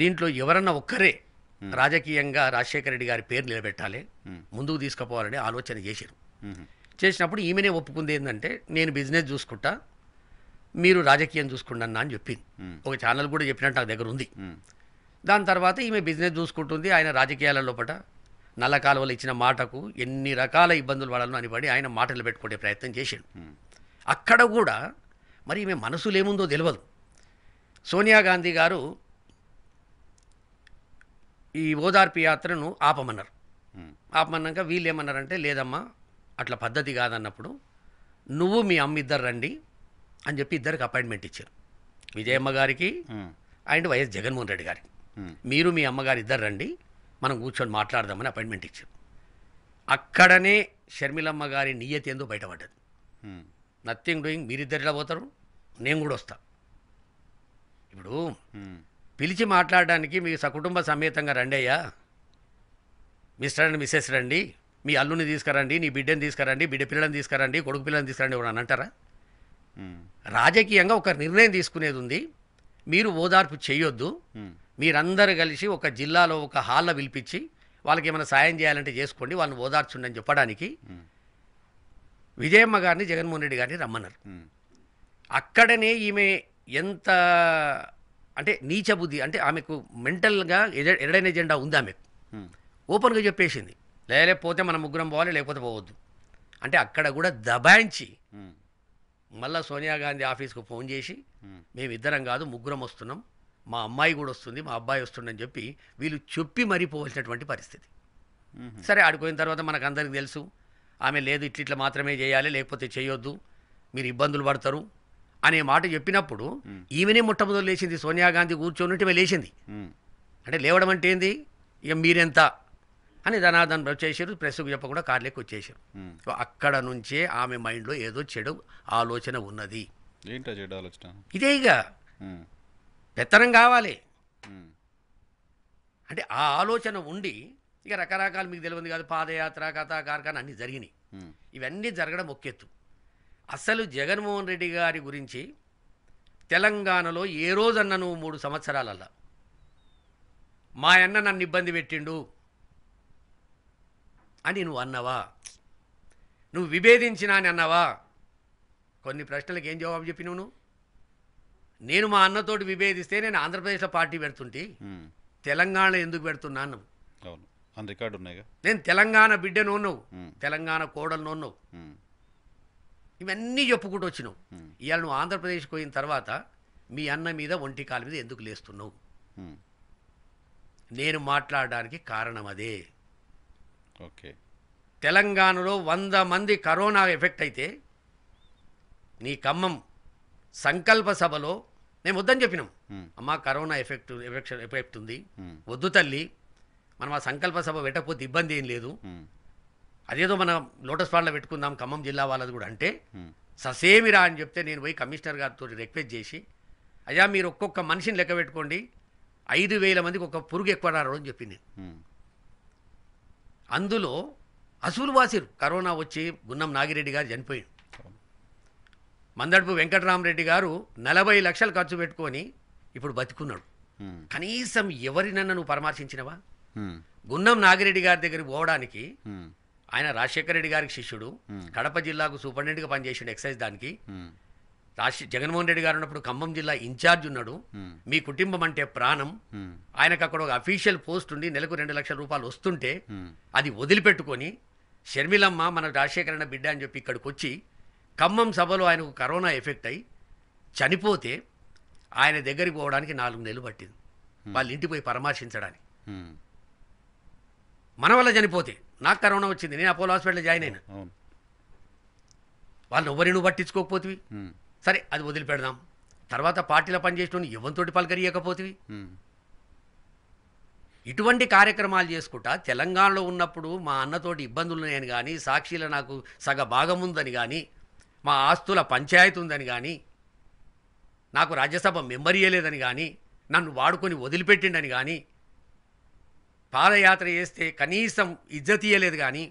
దీంట్లో ఎవరన్నా ఒక్కరే రాజకీయంగా రాజశేఖర రెడ్డి గారి పేరు నిలబెట్టాలి, ముందుకు తీసుకుపోవాలని ఆలోచన చేశారు. చేసినప్పుడు ఈమెనే ఒప్పుకుంది ఏంటంటే నేను బిజినెస్ చూసుకుంటా, మీరు రాజకీయం చూసుకుంటా అని చెప్పింది. ఒక ఛానల్ కూడా చెప్పినట్టు నాకు దగ్గర ఉంది. దాని తర్వాత ఈమె బిజినెస్ చూసుకుంటుంది, ఆయన రాజకీయాల లోపల నల్ల కాలువలు ఇచ్చిన మాటకు ఎన్ని రకాల ఇబ్బందులు పడాలని అని పడి ఆయన మాటలు పెట్టుకునే ప్రయత్నం చేశాడు. అక్కడ కూడా మరి ఈమె మనసులో ఏముందో తెలియదు. సోనియా గాంధీ గారు ఈ ఓదార్పు యాత్రను ఆపమన్నారు. ఆపమన్నాక వీళ్ళు ఏమన్నారంటే లేదమ్మా అట్లా పద్ధతి కాదన్నప్పుడు నువ్వు మీ అమ్మ ఇద్దరు రండి అని చెప్పి ఇద్దరికి అపాయింట్మెంట్ ఇచ్చారు. విజయమ్మ గారికి అండ్ వైఎస్ జగన్మోహన్ రెడ్డి గారికి. మీరు మీ అమ్మగారు ఇద్దరు రండి, మనం కూర్చొని మాట్లాడదామని అపాయింట్మెంట్ ఇచ్చారు. అక్కడనే షర్మిలమ్మ గారి నియతి ఏందో బయటపడ్డది. నథింగ్ డూయింగ్, మీరిద్దరిలా పోతారు, నేను కూడా వస్తా. ఇప్పుడు పిలిచి మాట్లాడడానికి మీ సకుటుంబ సమేతంగా రండి అయ్యా, మిస్టర్ అండ్ మిస్సెస్ రండి, మీ అల్లుని తీసుకురండి, నీ బిడ్డని తీసుకురండి, బిడ్డ పిల్లలని తీసుకురండి, కొడుకు పిల్లలని తీసుకురండి ఎవరు అని అంటారా? రాజకీయంగా ఒక నిర్ణయం తీసుకునేది ఉంది. మీరు ఓదార్పు చేయొద్దు, మీరందరూ కలిసి ఒక జిల్లాలో ఒక హాల్లో పిలిపించి వాళ్ళకి ఏమైనా సాయం చేయాలంటే చేసుకోండి, వాళ్ళని ఓదార్చుండి అని చెప్పడానికి విజయమ్మ గారిని జగన్మోహన్ రెడ్డి గారిని రమ్మన్నారు. అక్కడనే ఈమె ఎంత అంటే నీచ బుద్ధి, అంటే ఆమెకు మెంటల్గా ఎడైన ఎజెండా ఉంది ఆమెకు. ఓపెన్గా చెప్పేసింది, లేకపోతే మనం ముగ్గురం పోవాలి, లేకపోతే పోవద్దు అంటే. అక్కడ కూడా దబాయించి మళ్ళీ సోనియా గాంధీ ఆఫీస్కు ఫోన్ చేసి మేమిద్దరం కాదు ముగ్గురం వస్తున్నాం, మా అమ్మాయి కూడా వస్తుంది, మా అబ్బాయి వస్తుండని చెప్పి వీళ్ళు చెప్పి మరిపోవలసినటువంటి పరిస్థితి. సరే ఆడిపోయిన తర్వాత మనకు అందరికీ తెలుసు ఆమె లేదు ఇట్లా మాత్రమే చేయాలి, లేకపోతే చేయొద్దు, మీరు ఇబ్బందులు పడతారు అనే మాట చెప్పినప్పుడు ఈమెనే మొట్టమొదటి లేచింది. సోనియా గాంధీ కూర్చొని లేచింది. అంటే లేవడం అంటే ఏంది, ఇక మీరెంత అని ధనాదన్ చేశారు, ప్రెస్కు చెప్పకుండా కార్లెక్కి వచ్చేసారు. అక్కడ నుంచే ఆమె మైండ్లో ఏదో చెడు ఆలోచన ఉన్నది. ఇదే ఇక పెత్తనం కావాలి అంటే ఆ ఆలోచన ఉండి ఇక రకరకాలు మీకు తెలియదు కాదు, పాదయాత్ర కథా కార్ఖాన అన్నీ జరిగినాయి. ఇవన్నీ జరగడం ఒకెత్తు. అసలు జగన్మోహన్ రెడ్డి గారి గురించి తెలంగాణలో ఏ రోజన్నా నువ్వు 3 సంవత్సరాలల్లా మా అన్న నన్ను ఇబ్బంది పెట్టిండు అని నువ్వు అన్నావా? నువ్వు విభేదించినా అని అన్నావా? కొన్ని ప్రశ్నలకు ఏం జవాబు చెప్పినావు నువ్వు? నేను మా అన్నతోటి విభేదిస్తే నేను ఆంధ్రప్రదేశ్లో పార్టీ పెడుతుంటే తెలంగాణలో ఎందుకు పెడుతున్నాను? నేను తెలంగాణ బిడ్డను ఉన్నావు, తెలంగాణ కోడలను ఉన్నావు, ఇవన్నీ చెప్పుకుంటూ వచ్చినావు. ఇవాళ నువ్వు ఆంధ్రప్రదేశ్కి పోయిన తర్వాత మీ అన్న మీద ఒంటి కాలు మీద ఎందుకు లేస్తున్నావు? నేను మాట్లాడడానికి కారణం అదే. ఓకే, తెలంగాణలో 100 మంది కరోనా ఎఫెక్ట్ అయితే నీ ఖమ్మం సంకల్ప సభలో మేము వద్దని చెప్పినాం. అమ్మా కరోనా ఎఫెక్ట్ ఉంది, వద్దు తల్లి, మనం ఆ సంకల్ప సభ పెట్టకపోతే ఇబ్బంది ఏం లేదు, అదేదో మనం లోటస్ పాండ్లో పెట్టుకుందాం ఖమ్మం జిల్లా వాళ్ళది కూడా అంటే ససేమిరా అని చెప్తే నేను పోయి కమిషనర్ గారితో రిక్వెస్ట్ చేసి అయ్యా మీరు ఒక్కొక్క మనిషిని లెక్క పెట్టుకోండి, 5,000 మందికి ఒక పురుగు ఎక్కువ రారు అని చెప్పింది. అందులో అసూలు వాసిరు కరోనా వచ్చి గున్నం నాగిరెడ్డి గారు చనిపోయాడు. మందడుపు వెంకటరామరెడ్డి గారు 40 లక్షలు ఖర్చు పెట్టుకొని ఇప్పుడు బతికున్నాడు. కనీసం ఎవరినన్నా నువ్వు పరామర్శించినవా? గున్నం నాగిరెడ్డి గారి దగ్గరికి పోవడానికి ఆయన రాజశేఖర రెడ్డి గారికి శిష్యుడు, కడప జిల్లాకు సూపరింటెండెంట్గా పనిచేసాడు ఎక్సైజ్ దానికి. జగన్మోహన్ రెడ్డి గారు ఉన్నప్పుడు ఖమ్మం జిల్లా ఇన్ఛార్జ్ ఉన్నాడు. మీ కుటుంబం అంటే ప్రాణం, ఆయనకు అక్కడ ఒక అఫీషియల్ పోస్ట్ ఉండి నెలకు 2 లక్షల రూపాయలు వస్తుంటే అది వదిలిపెట్టుకొని షర్మిలమ్మ మన రాజశేఖరన్న బిడ్డ అని చెప్పి ఇక్కడికి వచ్చి ఖమ్మం సభలో ఆయనకు కరోనా ఎఫెక్ట్ అయి చనిపోతే ఆయన దగ్గరికి పోవడానికి 4 నెలలు పట్టింది వాళ్ళ ఇంటికి పోయి పరామర్శించడానికి. మన వల్ల చనిపోతే నాకు కరోనా వచ్చింది, నేను అపోలో హాస్పిటల్లో జాయిన్ అయినా, వాళ్ళు ఎవరిని నువ్వు పట్టించుకోకపోతివి. సరే అది వదిలిపెడదాం. తర్వాత పార్టీలో పనిచేసిన ఎవరితోటి పలకరియకపోతివి. ఇటువంటి కార్యక్రమాలు చేసుకుంటా తెలంగాణలో ఉన్నప్పుడు మా అన్నతోటి ఇబ్బందులు ఉన్నాయని కానీ, సాక్షిలో నాకు సగ భాగం ఉందని కానీ, మా ఆస్తుల పంచాయతీ ఉందని కానీ, నాకు రాజ్యసభ మెంబర్ ఇయ్యలేదని కానీ, నన్ను వాడుకొని వదిలిపెట్టిండని కానీ, పాదయాత్ర చేస్తే కనీసం ఇజ్జత్ ఇయ్యలేదు కానీ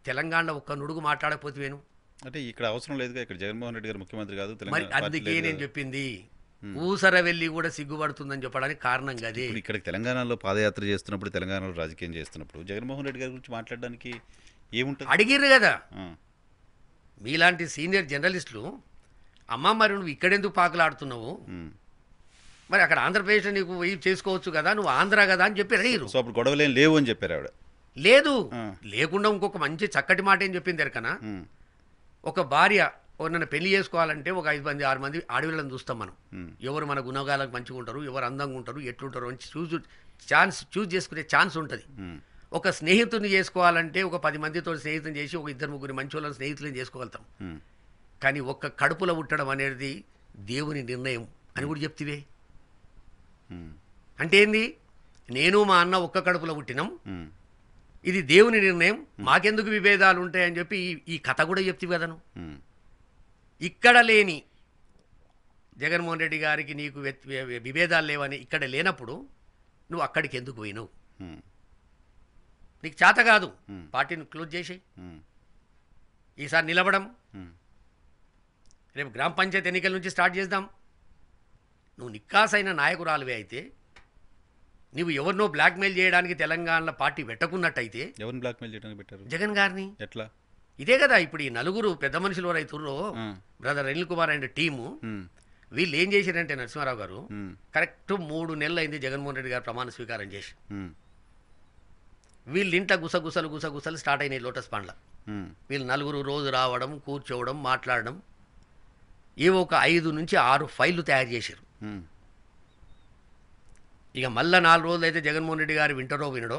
తెలంగాణలో ఒక్క నుడుగు మాట్లాడకపోతేవేను అంటే ఇక్కడ అవసరం లేదుగా, ఇక్కడ జగన్మోహన్ రెడ్డి గారు ముఖ్యమంత్రి కాదు మరి అందుకే నేను చెప్పింది. ఊసర వెళ్ళి కూడా సిగ్గుపడుతుందని చెప్పడానికి కారణం గదే. ఇప్పుడు ఇక్కడ తెలంగాణలో పాదయాత్ర చేస్తున్నప్పుడు, తెలంగాణలో రాజకీయం చేస్తున్నప్పుడు జగన్మోహన్ రెడ్డి గారి గురించి మాట్లాడడానికి ఏముంటుంది? అడిగిర్రు కదా ఆ, మీలాంటి సీనియర్ జర్నలిస్టులు, అమ్మ మరి నువ్వు ఇక్కడెందుకు పాకులాడుతున్నావు, ఉమ్. మరి అక్కడ ఆంధ్రప్రదేశ్లో నీకు వెయ్యి చేసుకోవచ్చు కదా, నువ్వు ఆంధ్ర కదా అని చెప్పి అడిగిరు. సో అప్పుడు గొడవలేం లేవు అని చెప్పారు ఆవిడ. లేదు ఆ. లేకుండా ఇంకొక మంచి చక్కటి మాట ఏం చెప్పింది ఎరకనా, ఉమ్, ఒక భార్య నన్ను పెళ్లి చేసుకోవాలంటే ఒక 5 మంది 6 మంది ఆడవిళ్ళని చూస్తాం మనం. ఉమ్, ఎవరు మన గుణగాలకు మంచిగా ఉంటారు, ఎవరు అందంగా ఉంటారు, ఎట్లుంటారు అని చూజ్ చేసుకునే ఛాన్స్ ఉంటుంది. ఉమ్, ఒక స్నేహితుడిని చేసుకోవాలంటే ఒక 10 మందితో స్నేహితుని చేసి ఒక 2-3 మంచి వాళ్ళని స్నేహితులను చేసుకోగలుగుతాం. ఉమ్, కానీ ఒక్క కడుపులో పుట్టడం అనేది దేవుని నిర్ణయం అని కూడా చెప్తివే. ఉమ్, అంటే ఏంది, నేను మా అన్న ఒక్క కడుపులో పుట్టినాం, ఉమ్, ఇది దేవుని నిర్ణయం, మాకెందుకు విభేదాలు ఉంటాయని చెప్పి ఈ కథ కూడా చెప్తివి కదా నువ్వు. ఉమ్, ఇక్కడ లేని జగన్మోహన్ రెడ్డి గారికి నీకు విభేదాలు లేవని ఇక్కడ లేనప్పుడు నువ్వు అక్కడికి ఎందుకు పోయినావు? ఉమ్, నీకు చేత కాదు, Hmm. పార్టీని క్లోజ్ చేసి ఉమ్, ఈసారి నిలబడం, ఉమ్, రేపు గ్రామ పంచాయతీ ఎన్నికల నుంచి స్టార్ట్ చేద్దాం. నువ్వు నిక్కాసైన నాయకురాలువే అయితే, నువ్వు ఎవరినో బ్లాక్మెయిల్ చేయడానికి తెలంగాణలో పార్టీ పెట్టకున్నట్టయితే ఎవరిని బ్లాక్మెయిల్ చేయడానికి పెట్టారు? జగన్ గారిని ఎట్లా? ఇదే కదా ఇప్పుడు ఈ నలుగురు పెద్ద మనుషులు ఎవరైతుర్రో, ఆ, brother Anil Kumar and team, um, వీళ్ళు ఏం చేశారంటే నరసింహారావు గారు, ఉమ్, కరెక్ట్ 3 నెలలు అయింది జగన్మోహన్ రెడ్డి గారు ప్రమాణ స్వీకారం చేసి. ఉమ్, వీళ్ళు ఇంట గుసగుసలు స్టార్ట్ అయినాయి లోటస్ పండ్ల. ఉమ్, వీళ్ళు నలుగురు రోజు రావడం, కూర్చోవడం, మాట్లాడడం, ఏవో ఒక 5 నుంచి 6 ఫైళ్ళు తయారు చేశారు. ఉమ్, ఇక మళ్ళీ 4 రోజులు అయితే జగన్మోహన్ రెడ్డి గారు వింటారో వినడో,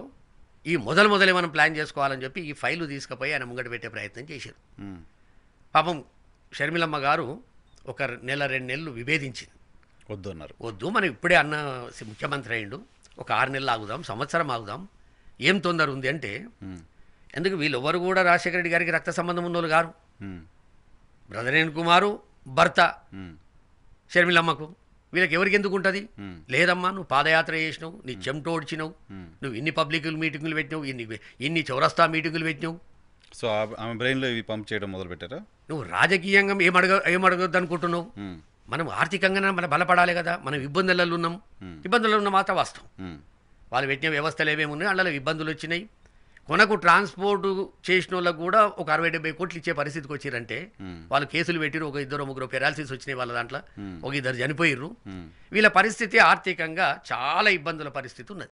ఈ మొదలే మనం ప్లాన్ చేసుకోవాలని చెప్పి ఈ ఫైలు తీసుకుపోయి ఆయన ముంగట పెట్టే ప్రయత్నం చేశారు. ఉమ్, పాపం షర్మిలమ్మ గారు ఒక 1-2 నెలలు విభేదించింది. వద్దు అన్నారు. వద్దు, మనం ఇప్పుడే అన్న ముఖ్యమంత్రి అయిండు, ఒక 6 నెలలు ఆగుదాం, సంవత్సరం ఆగుదాం, ఏం తొందర ఉంది అంటే, ఉమ్, ఎందుకు వీళ్ళు ఎవరు కూడా రాజశేఖర రెడ్డి గారికి రక్త సంబంధం ఉన్నోళ్ళు గారు. ఉమ్, బ్రదర్ అనిల్ కుమారు భర్త ఉమ్, షర్మిలమ్మకు, వీళ్ళకి ఎవరికి ఎందుకు ఉంటుంది? ఉమ్, లేదమ్మా, నువ్వు పాదయాత్ర చేసినావు, నీ చెమట ఓడ్చినావు, ఉమ్. నువ్వు ఇన్ని పబ్లిక్ మీటింగులు పెట్టినావు, ఇన్ని చౌరస్తా మీటింగులు పెట్టినావు, సో ఆమె బ్రెయిన్లో ఇవి పంప్ చేయడం మొదలు పెట్టారా? నువ్వు రాజకీయంగా ఏమడగొద్దు అనుకుంటున్నావు. ఉమ్, మనం ఆర్థికంగా మనం బలపడాలి కదా, మనం ఇబ్బందులలో ఉన్నాం. ఉమ్, ఇబ్బందుల్లో ఉన్న మాత్రం వాస్తవం. ఉమ్, వాళ్ళు పెట్టిన వ్యవస్థలు ఏమేమి ఉన్నాయి, అందులో ఇబ్బందులు వచ్చినాయి. కొనకు ట్రాన్స్పోర్ట్ చేసిన వాళ్ళకు కూడా ఒక 60-70 కోట్లు ఇచ్చే పరిస్థితికి వచ్చిరంటే, ఉమ్, వాళ్ళు కేసులు పెట్టిరు, ఒక 2-3 పెరాలసిస్ వచ్చినాయి వాళ్ళ దాంట్లో, ఉమ్, ఒక 2 చనిపోయిర్రు. ఉమ్. వీళ్ళ పరిస్థితి ఆర్థికంగా చాలా ఇబ్బందుల పరిస్థితి ఉన్నది.